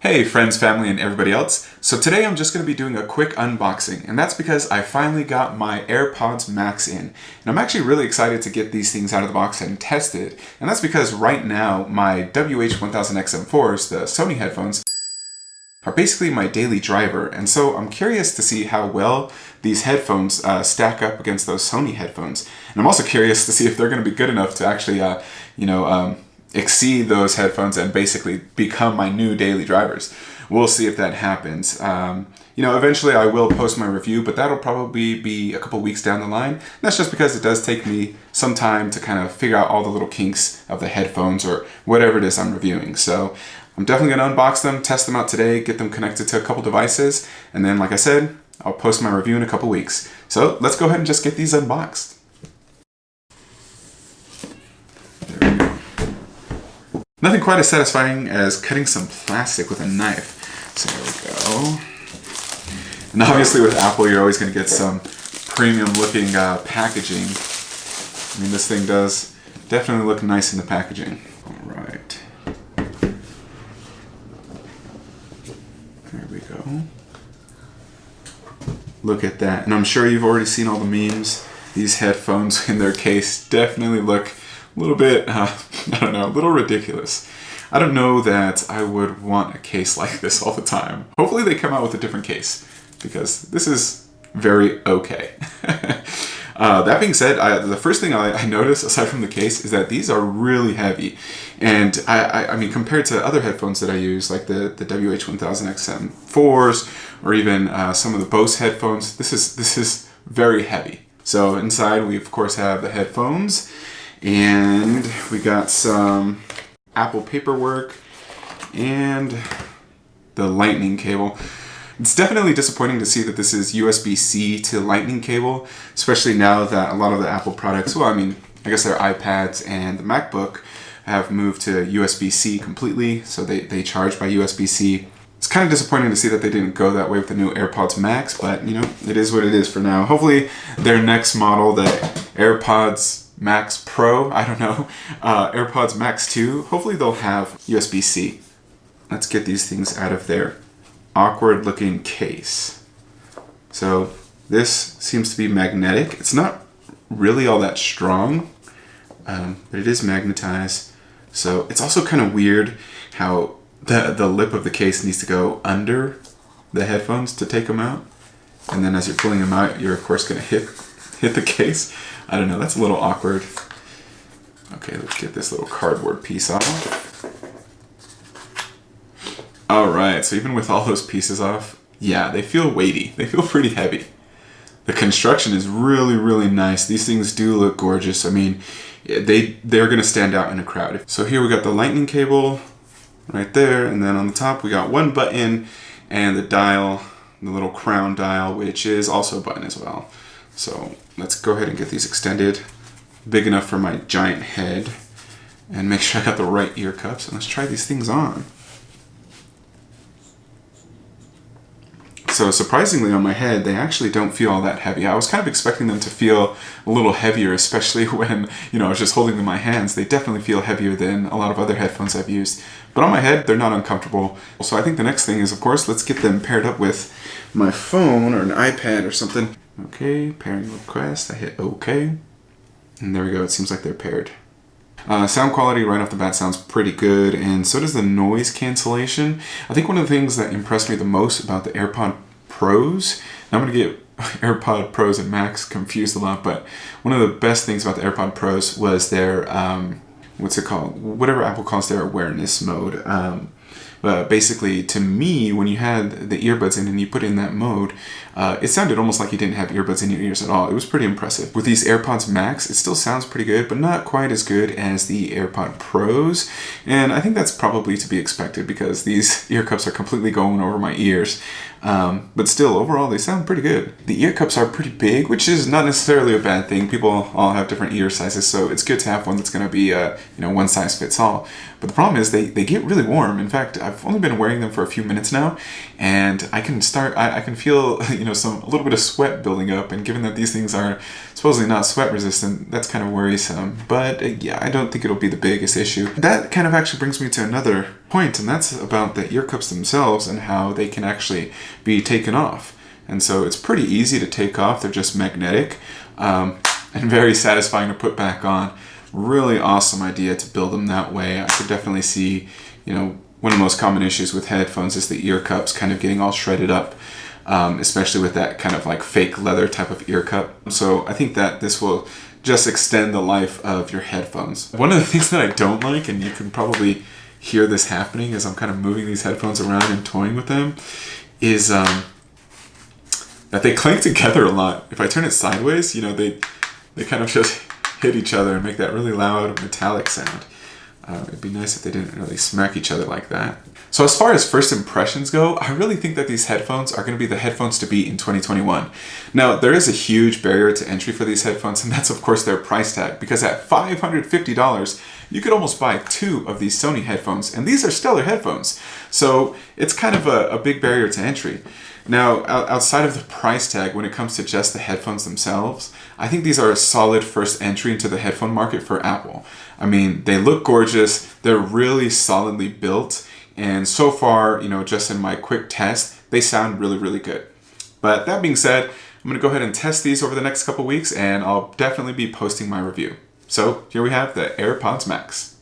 Hey friends, family, and everybody else. So today I'm just going to be doing a quick unboxing, and that's because I finally got my Airpods Max in. And I'm actually really excited to get these things out of the box and test it. And that's because right now my WH-1000XM4s, the Sony headphones, are basically my daily driver. And so I'm curious to see how well these headphones stack up against those Sony headphones. And I'm also curious to see if they're going to be good enough to actually, exceed those headphones and basically become my new daily drivers. We'll see if that happens. Eventually I will post my review, but that'll probably be a couple weeks down the line. And that's just because it does take me some time to kind of figure out all the little kinks of the headphones or whatever it is I'm reviewing. So I'm definitely going to unbox them, test them out today, get them connected to a couple devices, and then, like I said, I'll post my review in a couple weeks. So let's go ahead and just get these unboxed. There we go. Nothing quite as satisfying as cutting some plastic with a knife. So there we go. And obviously with Apple, you're always going to get some premium looking packaging. I mean, this thing does definitely look nice in the packaging. All right. There we go. Look at that. And I'm sure you've already seen all the memes. These headphones in their case definitely look a little bit, a little ridiculous. I don't know that I would want a case like this all the time. Hopefully they come out with a different case, because this is very okay. That being said, the first thing I noticed, aside from the case, is that these are really heavy. And I mean, compared to other headphones that I use, like the WH-1000XM4s, or even some of the Bose headphones, this is very heavy. So inside we of course have the headphones, and we got some Apple paperwork and the lightning cable. It's definitely disappointing to see that this is USB-C to lightning cable, especially now that a lot of the Apple products, well, I mean, I guess their iPads and the MacBook have moved to USB-C completely, so they charge by USB-C. It's kind of disappointing to see that they didn't go that way with the new AirPods Max, but it is what it is for now. Hopefully their next model, the AirPods Max Pro, I don't know, AirPods Max 2, hopefully they'll have USB-C. Let's get these things out of their awkward looking case. So this seems to be magnetic. It's not really all that strong, but it is magnetized. So it's also kind of weird how the lip of the case needs to go under the headphones to take them out. And then as you're pulling them out, you're of course going to hit the case. I don't know, that's a little awkward. Okay, let's get this little cardboard piece off. Alright, so even with all those pieces off, yeah, they feel weighty. They feel pretty heavy. The construction is really, really nice. These things do look gorgeous. I mean, they're going to stand out in a crowd. So here we got the lightning cable right there, and then on the top we got one button and the dial, the little crown dial, which is also a button as well. So let's go ahead and get these extended big enough for my giant head and make sure I got the right ear cups, and let's try these things on. So surprisingly on my head, they actually don't feel all that heavy. I was kind of expecting them to feel a little heavier, especially when, I was just holding them in my hands. They definitely feel heavier than a lot of other headphones I've used. But on my head, they're not uncomfortable. So I think the next thing is, of course, let's get them paired up with my phone or an iPad or something. Okay, pairing request, I hit OK. And there we go, it seems like they're paired. Sound quality right off the bat sounds pretty good, and so does the noise cancellation. I think one of the things that impressed me the most about the AirPod Pros, and I'm going to get AirPod Pros and Max confused a lot, but one of the best things about the AirPod Pros was their, what's it called? Whatever Apple calls their awareness mode. But basically, to me, when you had the earbuds in and you put in that mode, it sounded almost like you didn't have earbuds in your ears at all. It was pretty impressive. With these AirPods Max, it still sounds pretty good, but not quite as good as the AirPod Pros. And I think that's probably to be expected because these ear cups are completely going over my ears. But still, overall, they sound pretty good. The ear cups are pretty big, which is not necessarily a bad thing. People all have different ear sizes, so it's good to have one that's going to be, one size fits all. But the problem is they get really warm. In fact, I've only been wearing them for a few minutes now, and I can feel, you know, a little bit of sweat building up, and given that these things are supposedly not sweat resistant, that's kind of worrisome. But yeah, I don't think it'll be the biggest issue. That kind of actually brings me to another point, and that's about the ear cups themselves and how they can actually be taken off. And so it's pretty easy to take off. They're just magnetic, and very satisfying to put back on. Really awesome idea to build them that way. I could definitely see, you know, one of the most common issues with headphones is the ear cups kind of getting all shredded up, especially with that kind of like fake leather type of ear cup. So I think that this will just extend the life of your headphones. One of the things that I don't like, and you can probably hear this happening as I'm kind of moving these headphones around and toying with them, is that they clank together a lot. If I turn it sideways, you know, they kind of just hit each other and make that really loud metallic sound. It'd be nice if they didn't really smack each other like that. So as far as first impressions go, I really think that these headphones are going to be the headphones to beat in 2021. Now, there is a huge barrier to entry for these headphones, and that's of course their price tag, because at $550, you could almost buy 2 of these Sony headphones, and these are stellar headphones. So it's kind of a big barrier to entry. Now, outside of the price tag, when it comes to just the headphones themselves, I think these are a solid first entry into the headphone market for Apple. I mean, they look gorgeous, they're really solidly built, and so far, you know, just in my quick test, they sound really, really good. But that being said, I'm gonna go ahead and test these over the next couple weeks, and I'll definitely be posting my review. So here we have the AirPods Max.